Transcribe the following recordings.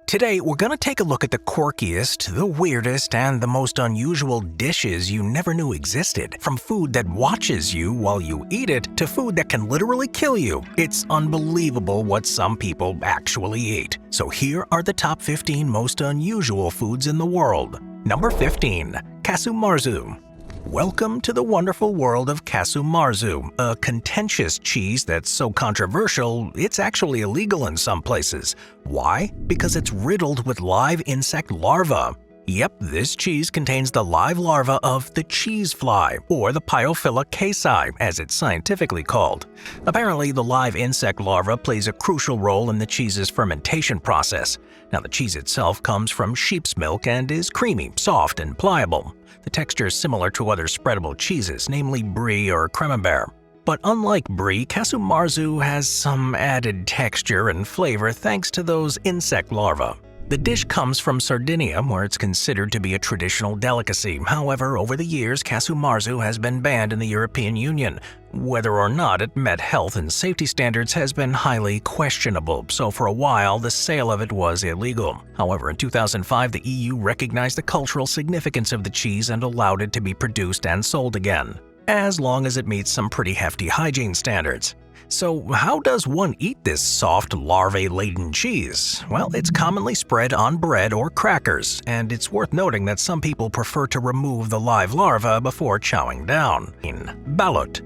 Today, we're going to take a look at the quirkiest, the weirdest, and the most unusual dishes you never knew existed. From food that watches you while you eat it to food that can literally kill you. It's unbelievable what some people actually eat. So here are the top 15 most unusual foods in the world. Number 15. Casu marzu. Welcome to the wonderful world of casu marzu, a contentious cheese that's so controversial it's actually illegal in some places. Why? Because it's riddled with live insect larvae. Yep, this cheese contains the live larva of the cheese fly, or the Pyophila casei, as it's scientifically called. Apparently, the live insect larva plays a crucial role in the cheese's fermentation process. Now, the cheese itself comes from sheep's milk and is creamy, soft, and pliable. The texture is similar to other spreadable cheeses, namely brie or camembert. But unlike brie, casu marzu has some added texture and flavor thanks to those insect larvae. The dish comes from Sardinia, where it's considered to be a traditional delicacy. However, over the years, casu marzu has been banned in the European Union. Whether or not it met health and safety standards has been highly questionable, so for a while the sale of it was illegal. However, in 2005, the EU recognized the cultural significance of the cheese and allowed it to be produced and sold again, as long as it meets some pretty hefty hygiene standards. So how does one eat this soft, larvae-laden cheese? Well, it's commonly spread on bread or crackers, and it's worth noting that some people prefer to remove the live larva before chowing down. Balut.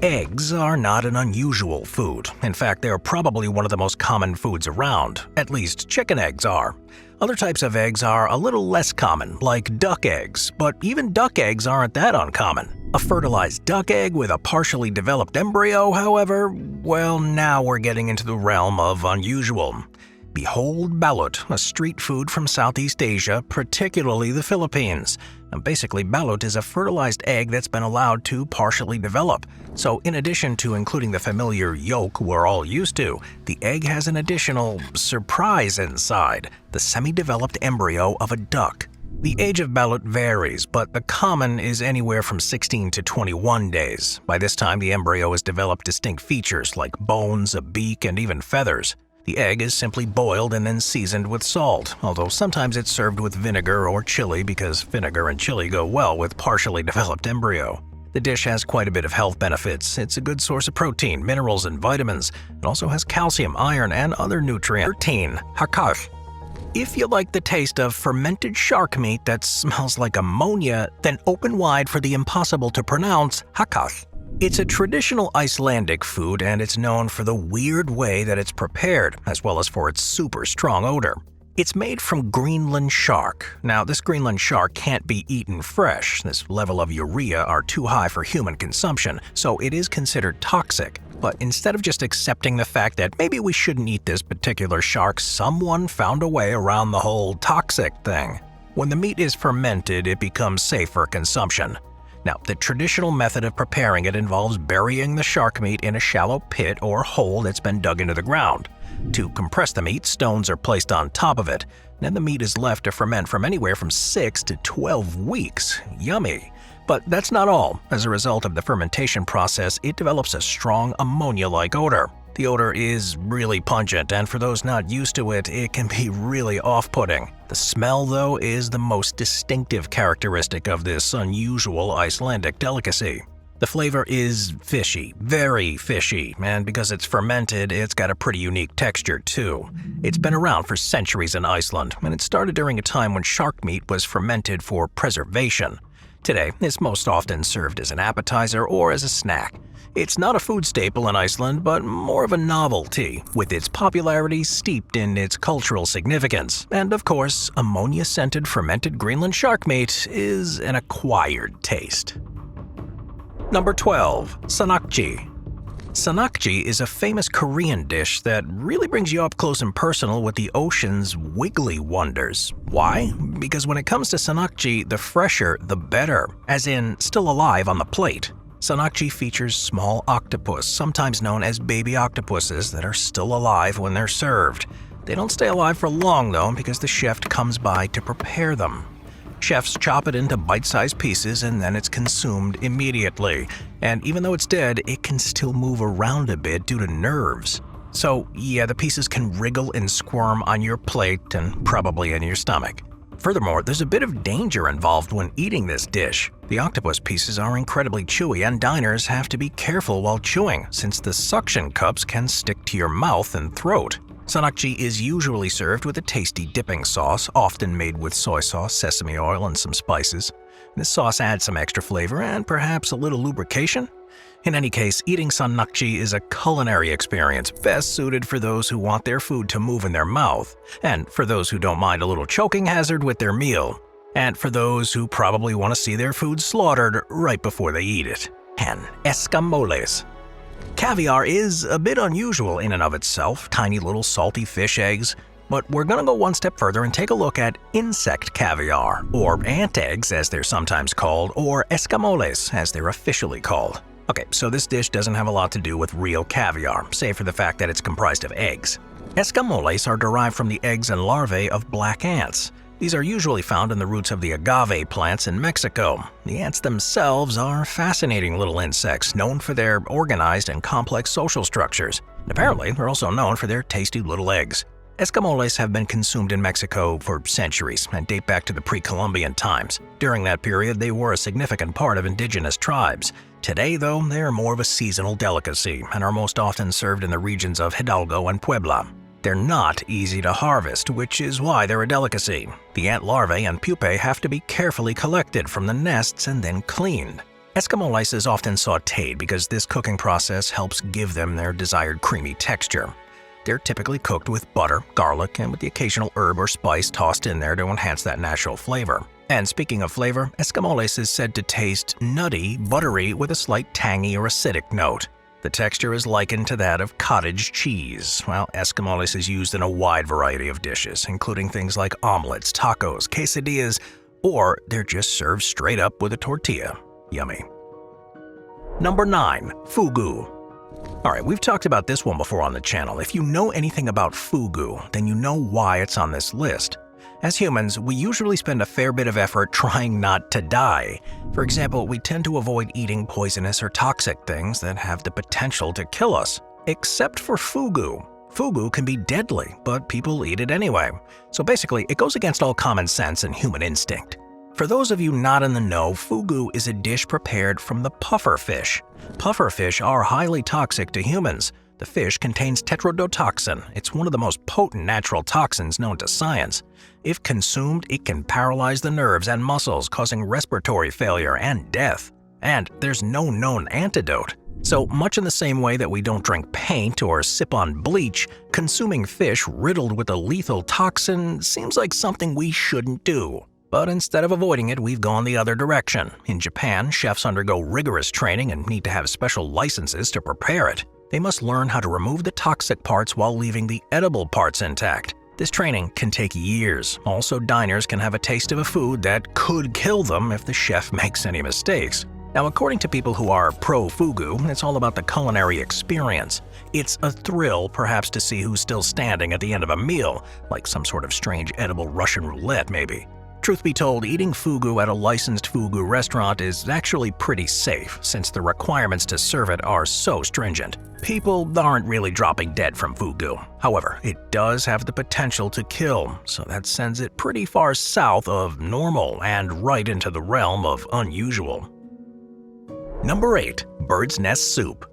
Eggs are not an unusual food. In fact, they are probably one of the most common foods around. At least chicken eggs are. Other types of eggs are a little less common, like duck eggs, but even duck eggs aren't that uncommon. A fertilized duck egg with a partially developed embryo, however, well, now we're getting into the realm of unusual. Behold balut, a street food from Southeast Asia, particularly the Philippines. Now, basically, balut is a fertilized egg that's been allowed to partially develop. So in addition to including the familiar yolk we're all used to, the egg has an additional surprise inside, the semi-developed embryo of a duck. The age of balut varies, but the common is anywhere from 16 to 21 days. By this time, the embryo has developed distinct features like bones, a beak, and even feathers. The egg is simply boiled and then seasoned with salt, although sometimes it's served with vinegar or chili because vinegar and chili go well with partially developed embryo. The dish has quite a bit of health benefits. It's a good source of protein, minerals, and vitamins. It also has calcium, iron, and other nutrients. 13. Hakkash. If you like the taste of fermented shark meat that smells like ammonia, then open wide for the impossible to pronounce hakkash. It's a traditional Icelandic food, and it's known for the weird way that it's prepared, as well as for its super strong odor. It's made from Greenland shark. Now, this Greenland shark can't be eaten fresh. This level of urea are too high for human consumption, so it is considered toxic. But instead of just accepting the fact that maybe we shouldn't eat this particular shark, someone found a way around the whole toxic thing. When the meat is fermented, it becomes safe for consumption. Now, the traditional method of preparing it involves burying the shark meat in a shallow pit or hole that's been dug into the ground. To compress the meat, stones are placed on top of it. Then the meat is left to ferment from anywhere from 6 to 12 weeks. Yummy! But that's not all. As a result of the fermentation process, it develops a strong ammonia-like odor. The odor is really pungent, and for those not used to it, it can be really off-putting. The smell, though, is the most distinctive characteristic of this unusual Icelandic delicacy. The flavor is fishy, very fishy, and because it's fermented, it's got a pretty unique texture too. It's been around for centuries in Iceland, and it started during a time when shark meat was fermented for preservation. Today, it's most often served as an appetizer or as a snack. It's not a food staple in Iceland, but more of a novelty, with its popularity steeped in its cultural significance. And of course, ammonia-scented fermented Greenland shark meat is an acquired taste. Number 12. Sanakji. Sanakji is a famous Korean dish that really brings you up close and personal with the ocean's wiggly wonders. Why? Because when it comes to sanakji, the fresher, the better, as in still alive on the plate. Sanakji features small octopus, sometimes known as baby octopuses, that are still alive when they're served. They don't stay alive for long though, because the chef comes by to prepare them. Chefs chop it into bite-sized pieces and then it's consumed immediately. And even though it's dead, it can still move around a bit due to nerves. So yeah, the pieces can wriggle and squirm on your plate and probably in your stomach. Furthermore, there's a bit of danger involved when eating this dish. The octopus pieces are incredibly chewy and diners have to be careful while chewing since the suction cups can stick to your mouth and throat. Sanakji is usually served with a tasty dipping sauce, often made with soy sauce, sesame oil, and some spices. This sauce adds some extra flavor and perhaps a little lubrication. In any case, eating sanakji is a culinary experience best suited for those who want their food to move in their mouth, and for those who don't mind a little choking hazard with their meal, and for those who probably want to see their food slaughtered right before they eat it. And escamoles. Caviar is a bit unusual in and of itself, tiny little salty fish eggs, but we're gonna go one step further and take a look at insect caviar, or ant eggs as they're sometimes called, or escamoles as they're officially called. Okay, so this dish doesn't have a lot to do with real caviar, save for the fact that it's comprised of eggs. Escamoles are derived from the eggs and larvae of black ants. These are usually found in the roots of the agave plants in Mexico. The ants themselves are fascinating little insects known for their organized and complex social structures. And apparently, they're also known for their tasty little eggs. Escamoles have been consumed in Mexico for centuries and date back to the pre-Columbian times. During that period, they were a significant part of indigenous tribes. Today, though, they are more of a seasonal delicacy and are most often served in the regions of Hidalgo and Puebla. They're not easy to harvest, which is why they're a delicacy. The ant larvae and pupae have to be carefully collected from the nests and then cleaned. Escamoles is often sautéed because this cooking process helps give them their desired creamy texture. They're typically cooked with butter, garlic, and with the occasional herb or spice tossed in there to enhance that natural flavor. And speaking of flavor, escamoles is said to taste nutty, buttery, with a slight tangy or acidic note. The texture is likened to that of cottage cheese, while escamoles is used in a wide variety of dishes, including things like omelets, tacos, quesadillas, or they're just served straight up with a tortilla. Yummy. Number 9. Fugu. Alright, we've talked about this one before on the channel. If you know anything about fugu, then you know why it's on this list. As humans, we usually spend a fair bit of effort trying not to die. For example, we tend to avoid eating poisonous or toxic things that have the potential to kill us. Except for fugu. Fugu can be deadly, but people eat it anyway. So basically, it goes against all common sense and human instinct. For those of you not in the know, fugu is a dish prepared from the puffer fish. Puffer fish are highly toxic to humans. The fish contains tetrodotoxin. It's one of the most potent natural toxins known to science. If consumed, it can paralyze the nerves and muscles, causing respiratory failure and death. And there's no known antidote. So much in the same way that we don't drink paint or sip on bleach, consuming fish riddled with a lethal toxin seems like something we shouldn't do. But instead of avoiding it, we've gone the other direction. In Japan, chefs undergo rigorous training and need to have special licenses to prepare it. They must learn how to remove the toxic parts while leaving the edible parts intact. This training can take years. Also, diners can have a taste of a food that could kill them if the chef makes any mistakes. Now, according to people who are pro-fugu, it's all about the culinary experience. It's a thrill, perhaps, to see who's still standing at the end of a meal, like some sort of strange edible Russian roulette, maybe. Truth be told, eating fugu at a licensed fugu restaurant is actually pretty safe, since the requirements to serve it are so stringent. People aren't really dropping dead from fugu. However, it does have the potential to kill, so that sends it pretty far south of normal and right into the realm of unusual. Number 8. Bird's nest soup.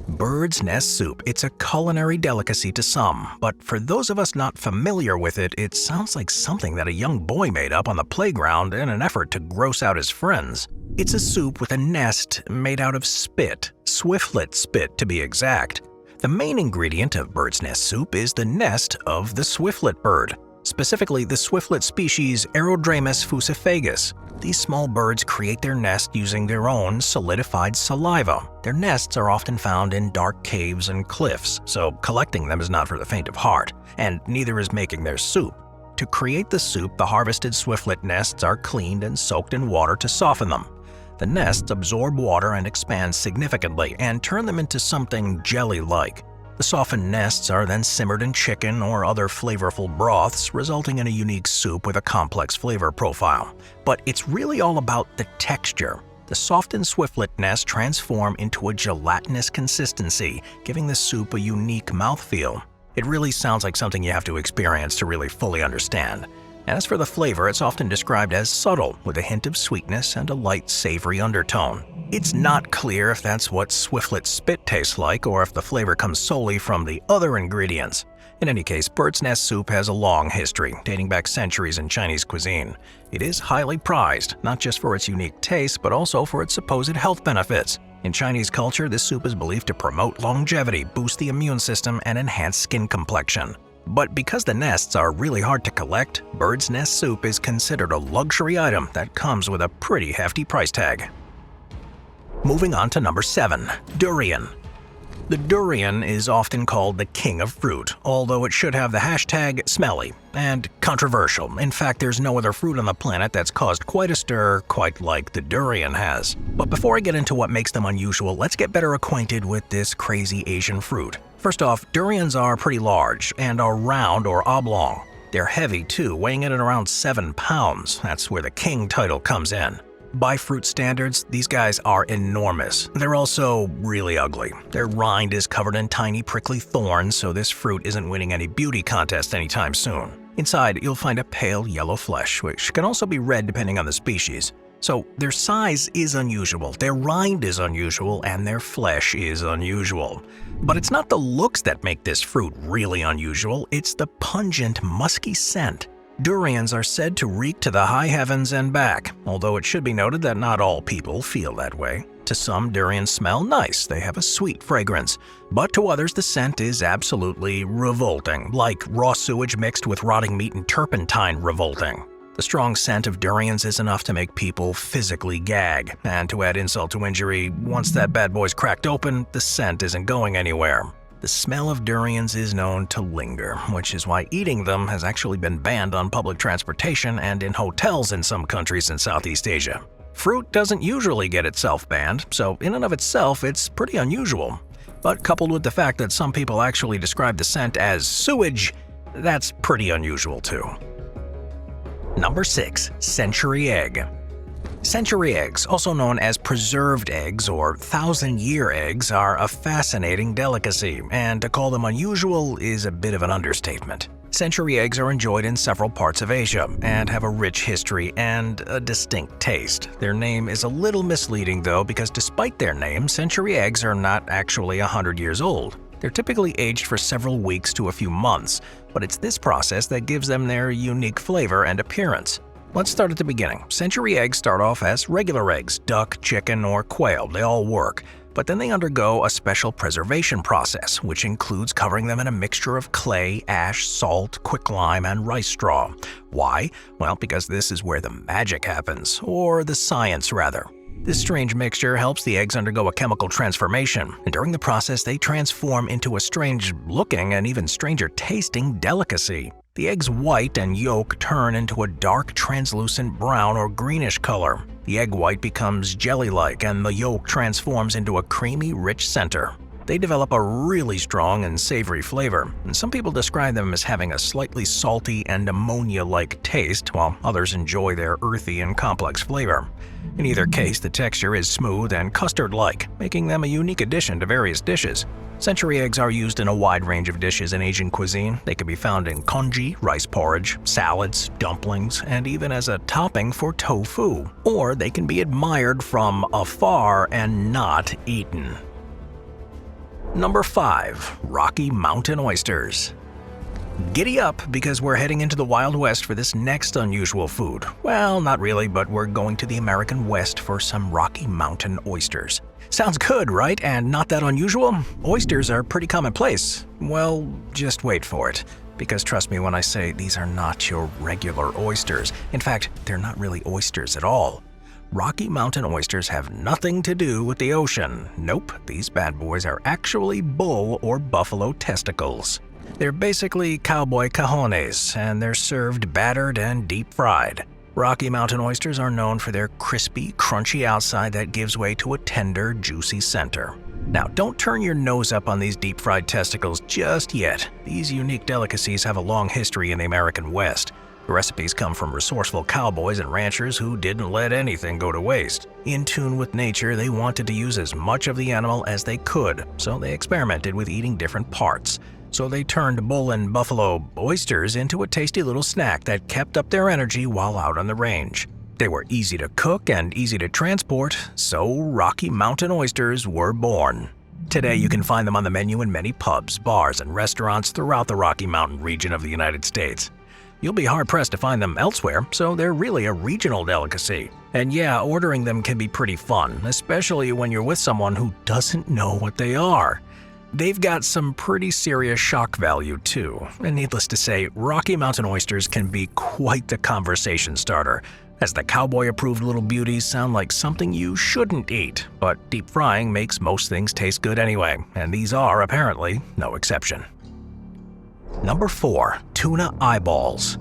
Bird's nest soup. It's a culinary delicacy to some, but for those of us not familiar with it, it sounds like something that a young boy made up on the playground in an effort to gross out his friends. It's a soup with a nest made out of spit, swiftlet spit to be exact. The main ingredient of bird's nest soup is the nest of the swiftlet bird, specifically the swiftlet species Aerodramus fuciphagus. These small birds create their nest using their own solidified saliva. Their nests are often found in dark caves and cliffs, so collecting them is not for the faint of heart, and neither is making their soup. To create the soup, the harvested swiftlet nests are cleaned and soaked in water to soften them. The nests absorb water and expand significantly and turn them into something jelly-like. The softened nests are then simmered in chicken or other flavorful broths, resulting in a unique soup with a complex flavor profile. But it's really all about the texture. The softened swiftlet nests transform into a gelatinous consistency, giving the soup a unique mouthfeel. It really sounds like something you have to experience to really fully understand. As for the flavor, it's often described as subtle, with a hint of sweetness and a light savory undertone. It's not clear if that's what swiftlet spit tastes like or if the flavor comes solely from the other ingredients. In any case, bird's nest soup has a long history, dating back centuries in Chinese cuisine. It is highly prized, not just for its unique taste, but also for its supposed health benefits. In Chinese culture, this soup is believed to promote longevity, boost the immune system, and enhance skin complexion. But because the nests are really hard to collect, bird's nest soup is considered a luxury item that comes with a pretty hefty price tag. Moving on to number 7, durian. The durian is often called the king of fruit, although it should have the hashtag smelly and controversial. In fact, there's no other fruit on the planet that's caused quite a stir quite like the durian has. But before I get into what makes them unusual, let's get better acquainted with this crazy Asian fruit. First off, durians are pretty large and are round or oblong. They're heavy too, weighing in at around 7 pounds. That's where the king title comes in. By fruit standards, these guys are enormous. They're also really ugly. Their rind is covered in tiny prickly thorns, so this fruit isn't winning any beauty contest anytime soon. Inside, you'll find a pale yellow flesh, which can also be red depending on the species. So their size is unusual, their rind is unusual, and their flesh is unusual. But it's not the looks that make this fruit really unusual, it's the pungent, musky scent. Durians are said to reek to the high heavens and back, although it should be noted that not all people feel that way. To some, durians smell nice, they have a sweet fragrance, but to others the scent is absolutely revolting, like raw sewage mixed with rotting meat and turpentine revolting. The strong scent of durians is enough to make people physically gag, and to add insult to injury, once that bad boy's cracked open, the scent isn't going anywhere. The smell of durians is known to linger, which is why eating them has actually been banned on public transportation and in hotels in some countries in Southeast Asia. Fruit doesn't usually get itself banned, so in and of itself it's pretty unusual. But coupled with the fact that some people actually describe the scent as sewage, that's pretty unusual too. Number 6. Century egg. Century eggs, also known as preserved eggs or thousand-year eggs, are a fascinating delicacy, and to call them unusual is a bit of an understatement. Century eggs are enjoyed in several parts of Asia and have a rich history and a distinct taste. Their name is a little misleading though, because despite their name, century eggs are not actually 100 years old. They're typically aged for several weeks to a few months, but it's this process that gives them their unique flavor and appearance. Let's start at the beginning. Century eggs start off as regular eggs, duck, chicken, or quail, they all work. But then they undergo a special preservation process, which includes covering them in a mixture of clay, ash, salt, quicklime, and rice straw. Why? Well, because this is where the magic happens, or the science rather. This strange mixture helps the eggs undergo a chemical transformation, and during the process they transform into a strange-looking and even stranger-tasting delicacy. The egg's white and yolk turn into a dark, translucent brown or greenish color. The egg white becomes jelly-like and the yolk transforms into a creamy, rich center. They develop a really strong and savory flavor, and some people describe them as having a slightly salty and ammonia-like taste, while others enjoy their earthy and complex flavor. In either case, the texture is smooth and custard-like, making them a unique addition to various dishes. Century eggs are used in a wide range of dishes in Asian cuisine. They can be found in congee, rice porridge, salads, dumplings, and even as a topping for tofu. Or they can be admired from afar and not eaten. Number 5. Rocky Mountain oysters. Giddy up, because we're heading into the Wild West for this next unusual food. Well, not really, but we're going to the American West for some Rocky Mountain oysters. Sounds good, right? And not that unusual? Oysters are pretty commonplace. Well, just wait for it. Because trust me when I say these are not your regular oysters. In fact, they're not really oysters at all. Rocky Mountain oysters have nothing to do with the ocean. Nope, these bad boys are actually bull or buffalo testicles. They're basically cowboy cojones, and they're served battered and deep fried. Rocky Mountain oysters are known for their crispy, crunchy outside that gives way to a tender, juicy center. Now, don't turn your nose up on these deep-fried testicles just yet. These unique delicacies have a long history in the American West. The recipes come from resourceful cowboys and ranchers who didn't let anything go to waste. In tune with nature, they wanted to use as much of the animal as they could, so they experimented with eating different parts. So they turned bull and buffalo oysters into a tasty little snack that kept up their energy while out on the range. They were easy to cook and easy to transport, so Rocky Mountain oysters were born. Today you can find them on the menu in many pubs, bars, and restaurants throughout the Rocky Mountain region of the United States. You'll be hard-pressed to find them elsewhere, so they're really a regional delicacy. And yeah, ordering them can be pretty fun, especially when you're with someone who doesn't know what they are. They've got some pretty serious shock value too, and needless to say, Rocky Mountain oysters can be quite the conversation starter, as the cowboy-approved little beauties sound like something you shouldn't eat, but deep frying makes most things taste good anyway, and these are apparently no exception. Number 4. Tuna eyeballs.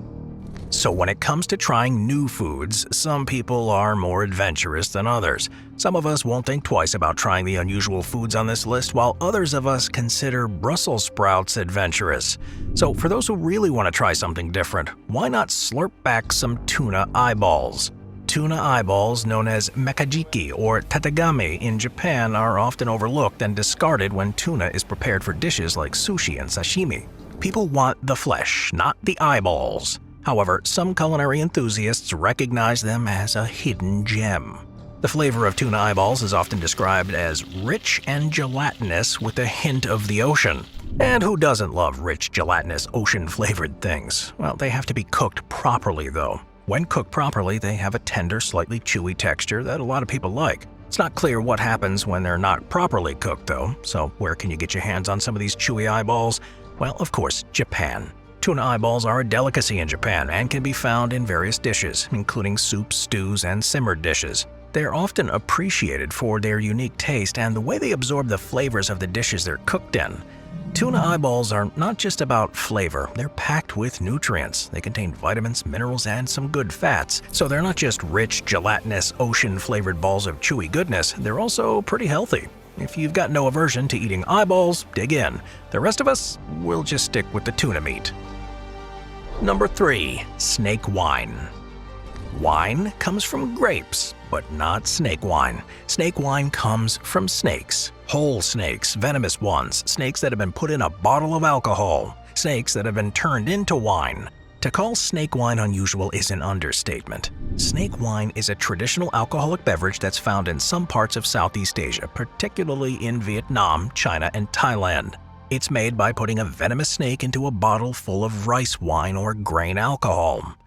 So when it comes to trying new foods, some people are more adventurous than others. Some of us won't think twice about trying the unusual foods on this list, while others of us consider Brussels sprouts adventurous. So for those who really want to try something different, why not slurp back some tuna eyeballs? Tuna eyeballs, known as mekajiki or tatagami in Japan, are often overlooked and discarded when tuna is prepared for dishes like sushi and sashimi. People want the flesh, not the eyeballs. However, some culinary enthusiasts recognize them as a hidden gem. The flavor of tuna eyeballs is often described as rich and gelatinous with a hint of the ocean. And who doesn't love rich, gelatinous, ocean-flavored things? Well, they have to be cooked properly, though. When cooked properly, they have a tender, slightly chewy texture that a lot of people like. It's not clear what happens when they're not properly cooked, though. So where can you get your hands on some of these chewy eyeballs? Well, of course, Japan. Tuna eyeballs are a delicacy in Japan and can be found in various dishes, including soups, stews, and simmered dishes. They're often appreciated for their unique taste and the way they absorb the flavors of the dishes they're cooked in. Tuna eyeballs are not just about flavor, they're packed with nutrients. They contain vitamins, minerals, and some good fats. So they're not just rich, gelatinous, ocean-flavored balls of chewy goodness, they're also pretty healthy. If you've got no aversion to eating eyeballs, dig in. The rest of us, we'll just stick with the tuna meat. Number 3. Snake wine. Wine comes from grapes, but not snake wine. Snake wine comes from snakes. Whole snakes, venomous ones, snakes that have been put in a bottle of alcohol, snakes that have been turned into wine. To call snake wine unusual is an understatement. Snake wine is a traditional alcoholic beverage that's found in some parts of Southeast Asia, particularly in Vietnam, China, and Thailand. It's made by putting a venomous snake into a bottle full of rice wine or grain alcohol.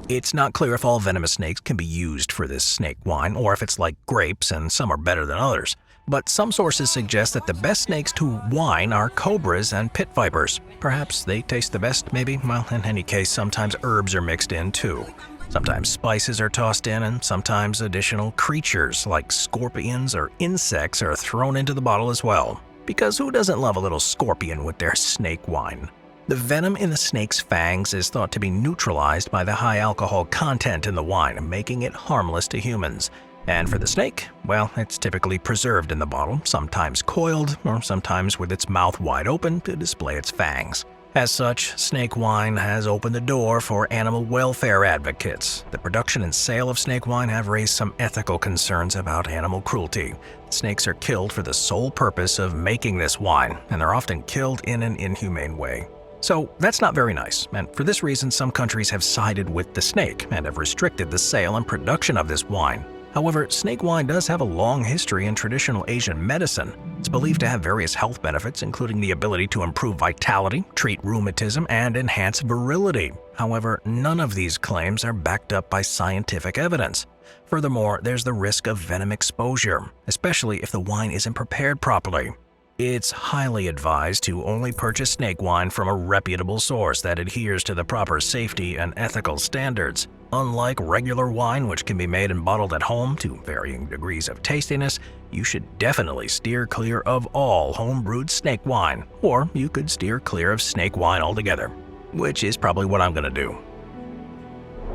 It's not clear if all venomous snakes can be used for this snake wine, or if it's like grapes and some are better than others. But some sources suggest that the best snakes to wine are cobras and pit vipers. Perhaps they taste the best, maybe? Well, in any case, sometimes herbs are mixed in too. Sometimes spices are tossed in, and sometimes additional creatures like scorpions or insects are thrown into the bottle as well. Because who doesn't love a little scorpion with their snake wine? The venom in the snake's fangs is thought to be neutralized by the high alcohol content in the wine, making it harmless to humans. And for the snake, well, it's typically preserved in the bottle, sometimes coiled, or sometimes with its mouth wide open to display its fangs. As such, snake wine has opened the door for animal welfare advocates. The production and sale of snake wine have raised some ethical concerns about animal cruelty. Snakes are killed for the sole purpose of making this wine, and they're often killed in an inhumane way. So that's not very nice, and for this reason some countries have sided with the snake and have restricted the sale and production of this wine. However, snake wine does have a long history in traditional Asian medicine. It's believed to have various health benefits, including the ability to improve vitality, treat rheumatism, and enhance virility. However, none of these claims are backed up by scientific evidence. Furthermore, there's the risk of venom exposure, especially if the wine isn't prepared properly. It's highly advised to only purchase snake wine from a reputable source that adheres to the proper safety and ethical standards. Unlike regular wine, which can be made and bottled at home to varying degrees of tastiness, you should definitely steer clear of all home-brewed snake wine, or you could steer clear of snake wine altogether, which is probably what I'm gonna do.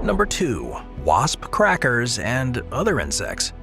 Number 2. Wasp crackers and other insects.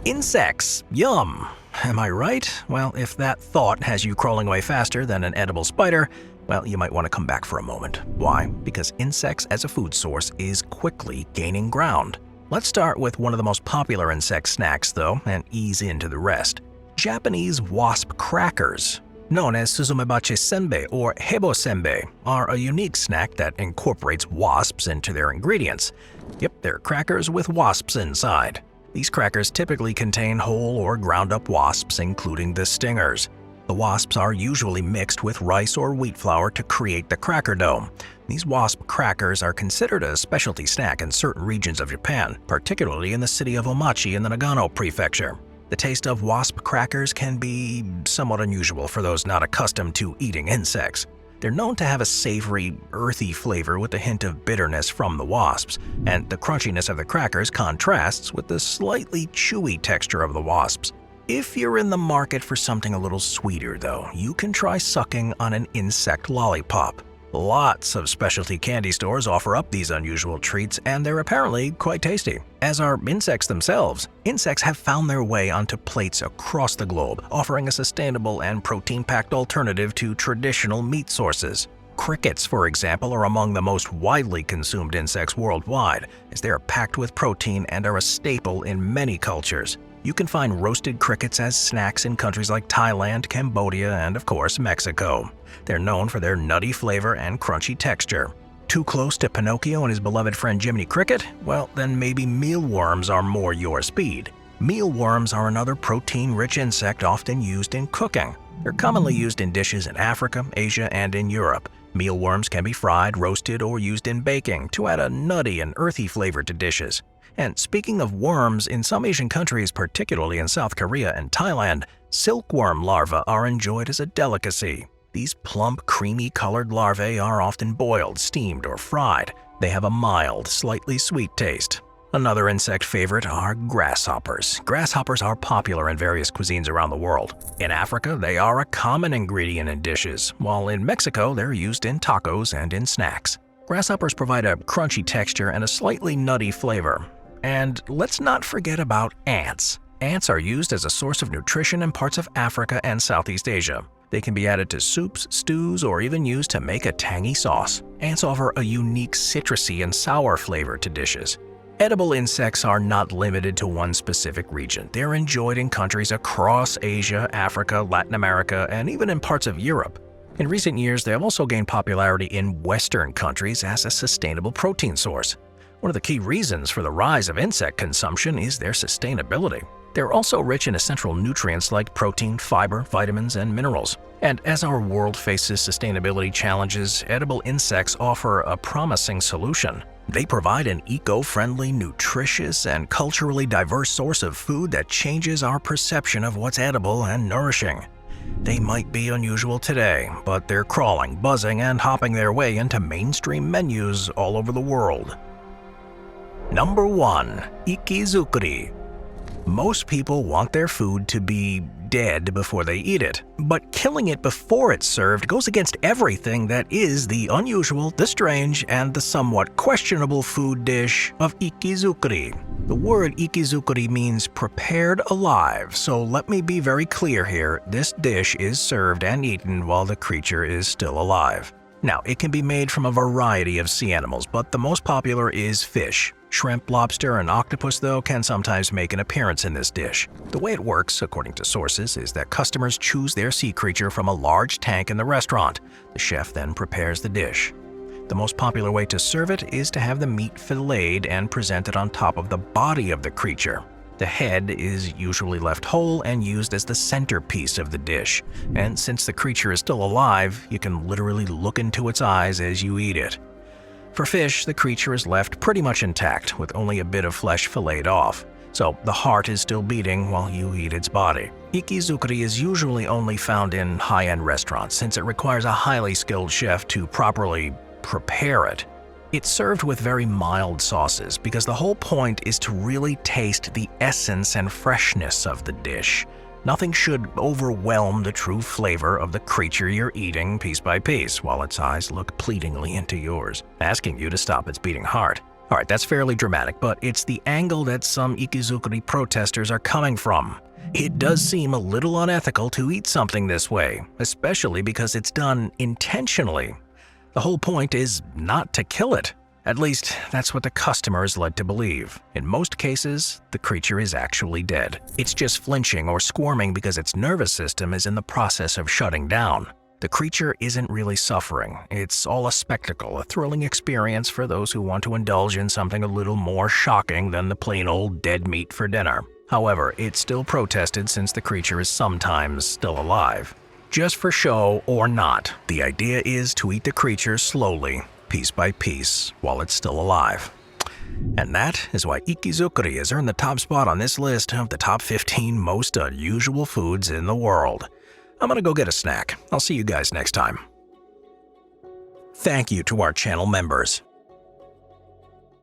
Insects, yum! Am I right? Well, if that thought has you crawling away faster than an edible spider, Well, you might want to come back for a moment. Why? Because insects as a food source is quickly gaining ground. Let's start with one of the most popular insect snacks, though, and ease into the rest. Japanese wasp crackers, known as suzumebachi senbei or hebo senbei, are a unique snack that incorporates wasps into their ingredients. Yep, they're crackers with wasps inside. These crackers typically contain whole or ground-up wasps, including the stingers. The wasps are usually mixed with rice or wheat flour to create the cracker dough. These wasp crackers are considered a specialty snack in certain regions of Japan, particularly in the city of Omachi in the Nagano prefecture. The taste of wasp crackers can be somewhat unusual for those not accustomed to eating insects. They're known to have a savory, earthy flavor with a hint of bitterness from the wasps, and the crunchiness of the crackers contrasts with the slightly chewy texture of the wasps. If you're in the market for something a little sweeter, though, you can try sucking on an insect lollipop. Lots of specialty candy stores offer up these unusual treats, and they're apparently quite tasty. As are insects themselves. Insects have found their way onto plates across the globe, offering a sustainable and protein-packed alternative to traditional meat sources. Crickets, for example, are among the most widely consumed insects worldwide, as they are packed with protein and are a staple in many cultures. You can find roasted crickets as snacks in countries like Thailand, Cambodia, and of course Mexico. They're known for their nutty flavor and crunchy texture. Too close to Pinocchio and his beloved friend Jiminy Cricket? Well, then maybe mealworms are more your speed. Mealworms are another protein-rich insect often used in cooking. They're commonly used in dishes in Africa, Asia, and in Europe. Mealworms can be fried, roasted, or used in baking to add a nutty and earthy flavor to dishes. And speaking of worms, in some Asian countries, particularly in South Korea and Thailand, silkworm larvae are enjoyed as a delicacy. These plump, creamy-colored larvae are often boiled, steamed, or fried. They have a mild, slightly sweet taste. Another insect favorite are grasshoppers. Grasshoppers are popular in various cuisines around the world. In Africa, they are a common ingredient in dishes, while in Mexico, they're used in tacos and in snacks. Grasshoppers provide a crunchy texture and a slightly nutty flavor. And let's not forget about ants. Ants are used as a source of nutrition in parts of Africa and Southeast Asia. They can be added to soups, stews, or even used to make a tangy sauce. Ants offer a unique citrusy and sour flavor to dishes. Edible insects are not limited to one specific region. They're enjoyed in countries across Asia, Africa, Latin America, and even in parts of Europe. In recent years, they have also gained popularity in Western countries as a sustainable protein source. One of the key reasons for the rise of insect consumption is their sustainability. They're also rich in essential nutrients like protein, fiber, vitamins, and minerals. And as our world faces sustainability challenges, edible insects offer a promising solution. They provide an eco-friendly, nutritious, and culturally diverse source of food that changes our perception of what's edible and nourishing. They might be unusual today, but they're crawling, buzzing, and hopping their way into mainstream menus all over the world. Number 1. Ikizukuri. Most people want their food to be dead before they eat it, but killing it before it's served goes against everything that is the unusual, the strange, and the somewhat questionable food dish of ikizukuri. The word ikizukuri means prepared alive, so let me be very clear here. This dish is served and eaten while the creature is still alive. Now, it can be made from a variety of sea animals, but the most popular is fish. Shrimp, lobster, and octopus, though, can sometimes make an appearance in this dish. The way it works, according to sources, is that customers choose their sea creature from a large tank in the restaurant. The chef then prepares the dish. The most popular way to serve it is to have the meat filleted and presented on top of the body of the creature. The head is usually left whole and used as the centerpiece of the dish. And since the creature is still alive, you can literally look into its eyes as you eat it. For fish, the creature is left pretty much intact, with only a bit of flesh filleted off. So the heart is still beating while you eat its body. Ikizukuri is usually only found in high-end restaurants, since it requires a highly skilled chef to properly prepare it. It's served with very mild sauces because the whole point is to really taste the essence and freshness of the dish. Nothing should overwhelm the true flavor of the creature you're eating piece by piece while its eyes look pleadingly into yours, asking you to stop its beating heart. Alright, that's fairly dramatic, but it's the angle that some ikizukuri protesters are coming from. It does seem a little unethical to eat something this way, especially because it's done intentionally. The whole point is not to kill it. At least, that's what the customer is led to believe. In most cases, the creature is actually dead. It's just flinching or squirming because its nervous system is in the process of shutting down. The creature isn't really suffering. It's all a spectacle, a thrilling experience for those who want to indulge in something a little more shocking than the plain old dead meat for dinner. However, it's still protested since the creature is sometimes still alive. Just for show or not, the idea is to eat the creature slowly, piece by piece, while it's still alive. And that is why ikizukuri has earned the top spot on this list of the top 15 most unusual foods in the world. I'm gonna go get a snack. I'll see you guys next time. Thank you to our channel members.